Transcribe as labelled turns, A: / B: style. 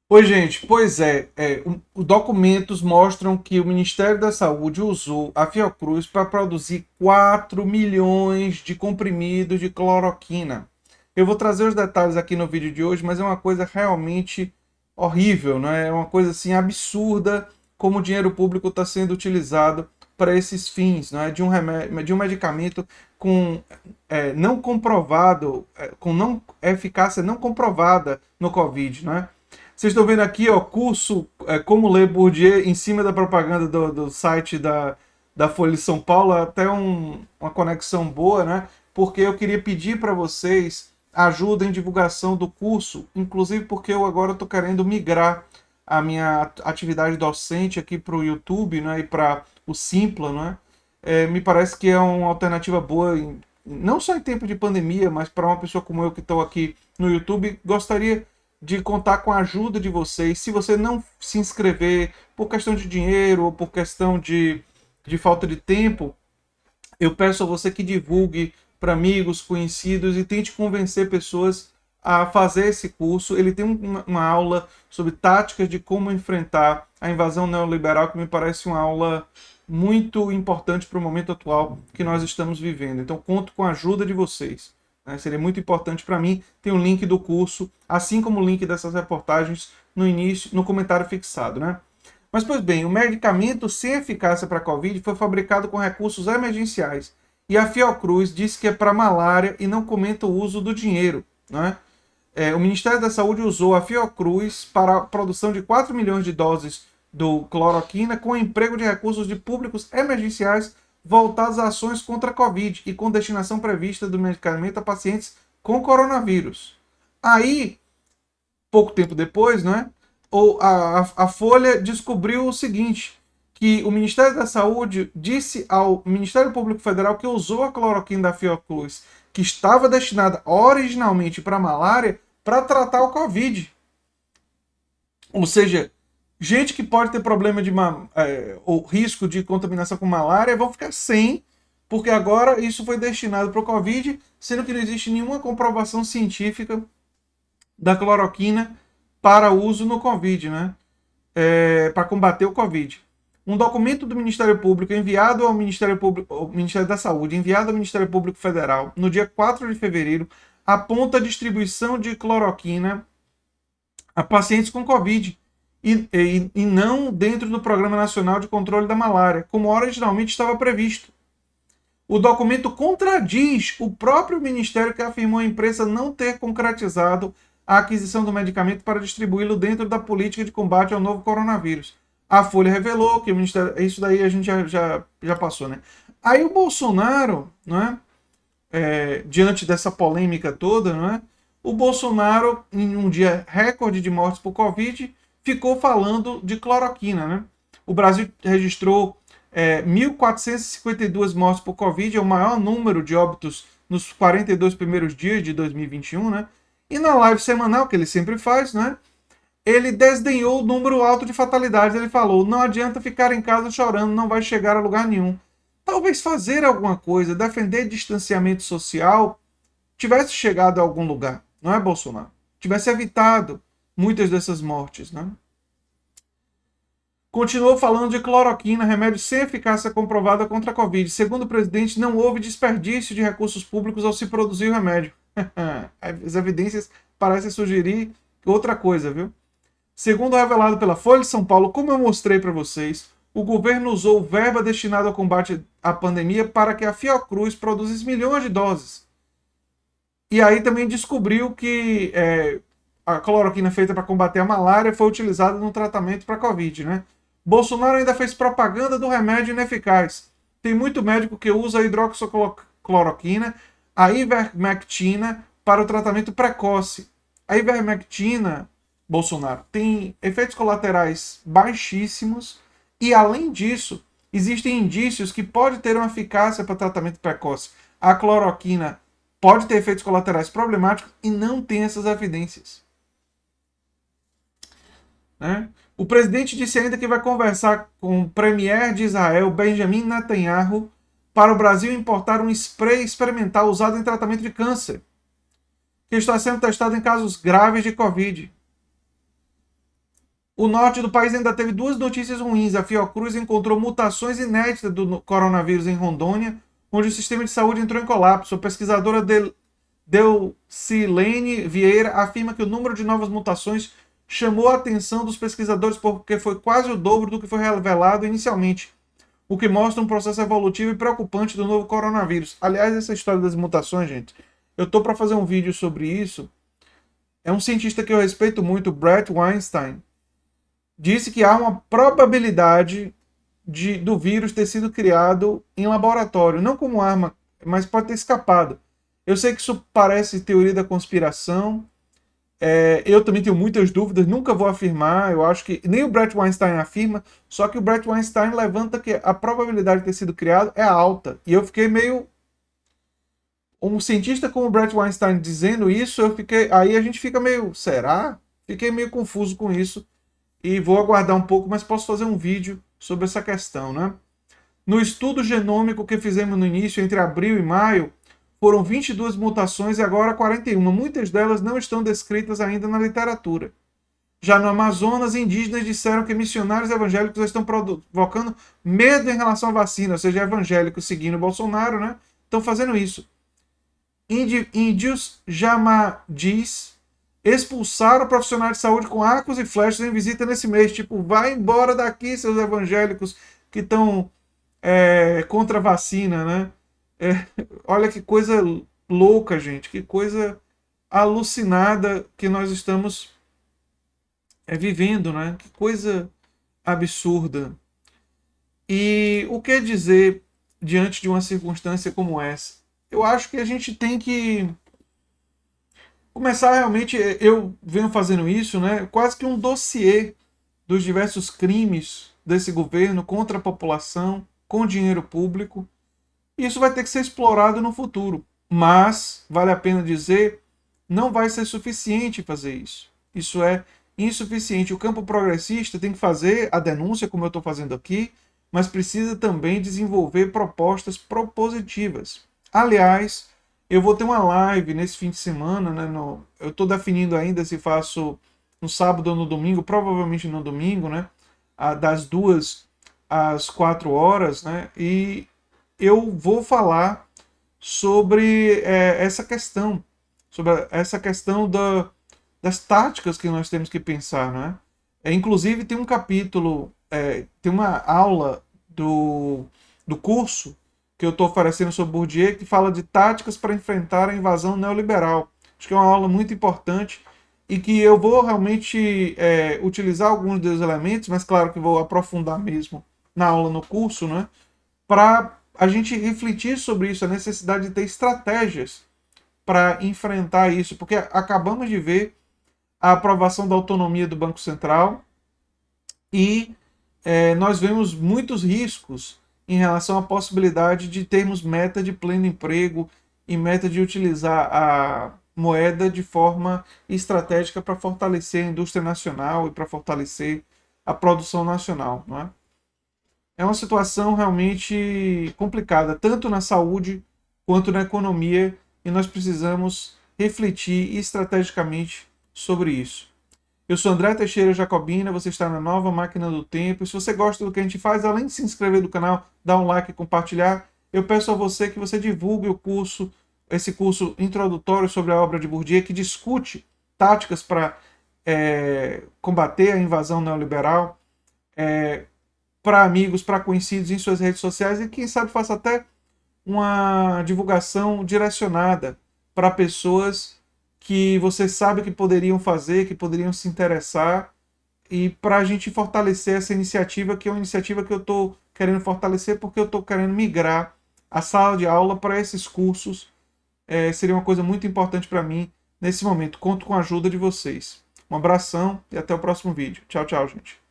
A: Oi, gente. Pois é, os documentos mostram que o Ministério da Saúde usou a Fiocruz para produzir 4 milhões de comprimidos de cloroquina. Eu vou trazer os detalhes aqui no vídeo de hoje, mas é uma coisa realmente horrível, né? É uma coisa assim absurda como o dinheiro público está sendo utilizado para esses fins, né? De um remédio, de um medicamento com não comprovado, com não eficácia não comprovada no Covid, né? Vocês estão vendo aqui, ó, curso Como Ler Bourdieu em cima da propaganda do site da Folha de São Paulo, até uma conexão boa, né? Porque eu queria pedir para vocês ajuda em divulgação do curso, inclusive porque eu agora estou querendo migrar a minha atividade docente aqui para o YouTube, né, e para o Simpla, né? Me parece que é uma alternativa boa, não só em tempo de pandemia, mas para uma pessoa como eu que estou aqui no YouTube, gostaria de contar com a ajuda de vocês. Se você não se inscrever por questão de dinheiro ou por questão de falta de tempo, eu peço a você que divulgue para amigos, conhecidos e tente convencer pessoas a fazer esse curso. Ele tem uma aula sobre táticas de como enfrentar a invasão neoliberal, que me parece uma aula muito importante para o momento atual que nós estamos vivendo. Então, conto com a ajuda de vocês. Né? Seria muito importante para mim. Tem o link do curso, assim como o link dessas reportagens no início, no comentário fixado, né? Mas, pois bem, o medicamento sem eficácia para a Covid foi fabricado com recursos emergenciais. E a Fiocruz disse que é para malária e não comenta o uso do dinheiro. Né? O Ministério da Saúde usou a Fiocruz para a produção de 4 milhões de doses do cloroquina com emprego de recursos de públicos emergenciais voltados a ações contra a Covid e com destinação prevista do medicamento a pacientes com coronavírus. Aí, pouco tempo depois, né, a Folha descobriu o seguinte, que o Ministério da Saúde disse ao Ministério Público Federal que usou a cloroquina da Fiocruz, que estava destinada originalmente para malária, para tratar o Covid. Ou seja, gente que pode ter problema de ou risco de contaminação com malária vão ficar sem, porque agora isso foi destinado para o Covid, sendo que não existe nenhuma comprovação científica da cloroquina para uso no Covid, né? Para combater o Covid. Um documento do Ministério Público enviado ao Ministério da Saúde, enviado ao Ministério Público Federal no dia 4 de fevereiro, aponta a distribuição de cloroquina a pacientes com Covid e não dentro do Programa Nacional de Controle da Malária, como originalmente estava previsto. O documento contradiz o próprio ministério que afirmou à imprensa não ter concretizado a aquisição do medicamento para distribuí-lo dentro da política de combate ao novo coronavírus. A Folha revelou que o ministério. Isso daí a gente já passou, né? Aí o Bolsonaro, né, diante dessa polêmica toda, né, o Bolsonaro, em um dia recorde de mortes por Covid, ficou falando de cloroquina. Né? O Brasil registrou 1.452 mortes por Covid, é o maior número de óbitos nos 42 primeiros dias de 2021, né? E na live semanal, que ele sempre faz, né? Ele desdenhou o número alto de fatalidades. Ele falou: não adianta ficar em casa chorando, não vai chegar a lugar nenhum. Talvez fazer alguma coisa, defender distanciamento social, tivesse chegado a algum lugar, não é, Bolsonaro? Tivesse evitado muitas dessas mortes, né? Continuou falando de cloroquina, remédio sem eficácia comprovada contra a Covid. Segundo o presidente, não houve desperdício de recursos públicos ao se produzir o remédio. As evidências parecem sugerir outra coisa, viu? Segundo revelado pela Folha de São Paulo, como eu mostrei para vocês, o governo usou verba destinada ao combate à pandemia para que a Fiocruz produzisse milhões de doses. E aí também descobriu que a cloroquina feita para combater a malária foi utilizada no tratamento para a Covid, né? Bolsonaro ainda fez propaganda do remédio ineficaz. Tem muito médico que usa a hidroxicloroquina, a ivermectina, para o tratamento precoce. A ivermectina, Bolsonaro, tem efeitos colaterais baixíssimos e, além disso, existem indícios que pode ter uma eficácia para tratamento precoce. A cloroquina pode ter efeitos colaterais problemáticos e não tem essas evidências. Né? O presidente disse ainda que vai conversar com o premier de Israel, Benjamin Netanyahu, para o Brasil importar um spray experimental usado em tratamento de câncer, que está sendo testado em casos graves de Covid. O norte do país ainda teve duas notícias ruins. A Fiocruz encontrou mutações inéditas do coronavírus em Rondônia, onde o sistema de saúde entrou em colapso. A pesquisadora Delcilene Vieira afirma que o número de novas mutações chamou a atenção dos pesquisadores porque foi quase o dobro do que foi revelado inicialmente, o que mostra um processo evolutivo e preocupante do novo coronavírus. Aliás, essa história das mutações, gente, eu tô para fazer um vídeo sobre isso. É um cientista que eu respeito muito, Bret Weinstein, disse que há uma probabilidade do vírus ter sido criado em laboratório, não como arma, mas pode ter escapado. Eu sei que isso parece teoria da conspiração. Eu também tenho muitas dúvidas, nunca vou afirmar. Eu acho que nem o Bret Weinstein afirma, só que o Bret Weinstein levanta que a probabilidade de ter sido criado é alta. E eu fiquei meio. Um cientista como o Bret Weinstein dizendo isso, eu fiquei. Aí a gente fica meio. Será? Fiquei meio confuso com isso. E vou aguardar um pouco, mas posso fazer um vídeo sobre essa questão, né? No estudo genômico que fizemos no início, entre abril e maio, foram 22 mutações e agora 41. Muitas delas não estão descritas ainda na literatura. Já no Amazonas, indígenas disseram que missionários evangélicos estão provocando medo em relação à vacina, ou seja, evangélicos seguindo Bolsonaro, né? Estão fazendo isso. Índios jamadis expulsaram profissionais de saúde com arcos e flechas em visita nesse mês. Tipo, vai embora daqui, seus evangélicos que estão contra a vacina, né? Olha que coisa louca, gente. Que coisa alucinada que nós estamos vivendo, né? Que coisa absurda. E o que dizer diante de uma circunstância como essa? Eu acho que a gente tem que começar realmente. Eu venho fazendo isso, né? Quase que um dossiê dos diversos crimes desse governo contra a população, com dinheiro público. Isso vai ter que ser explorado no futuro. Mas, vale a pena dizer, não vai ser suficiente fazer isso. Isso é insuficiente. O campo progressista tem que fazer a denúncia, como eu estou fazendo aqui, mas precisa também desenvolver propostas propositivas. Aliás, eu vou ter uma live nesse fim de semana, né? Eu estou definindo ainda se faço no sábado ou no domingo, provavelmente no domingo, né? Das 2 às 4 horas, né? E eu vou falar sobre essa questão das táticas que nós temos que pensar, né? Inclusive tem um capítulo, tem uma aula do curso que eu estou oferecendo sobre Bourdieu que fala de táticas para enfrentar a invasão neoliberal. Acho que é uma aula muito importante e que eu vou realmente utilizar alguns dos elementos, mas claro que vou aprofundar mesmo na aula no curso, né? Para a gente refletir sobre isso, a necessidade de ter estratégias para enfrentar isso, porque acabamos de ver a aprovação da autonomia do Banco Central e nós vemos muitos riscos em relação à possibilidade de termos meta de pleno emprego e meta de utilizar a moeda de forma estratégica para fortalecer a indústria nacional e para fortalecer a produção nacional, não é? É uma situação realmente complicada, tanto na saúde quanto na economia, e nós precisamos refletir estrategicamente sobre isso. Eu sou André Teixeira Jacobina, você está na Nova Máquina do Tempo. E se você gosta do que a gente faz, além de se inscrever no canal, dar um like e compartilhar, eu peço a você que você divulgue esse curso introdutório sobre a obra de Bourdieu, que discute táticas para combater a invasão neoliberal, para amigos, para conhecidos em suas redes sociais e quem sabe faça até uma divulgação direcionada para pessoas que você sabe que poderiam fazer, que poderiam se interessar e para a gente fortalecer essa iniciativa, que é uma iniciativa que eu estou querendo fortalecer porque eu estou querendo migrar a sala de aula para esses cursos. Seria uma coisa muito importante para mim nesse momento. Conto com a ajuda de vocês. Um abração e até o próximo vídeo. Tchau, tchau, gente.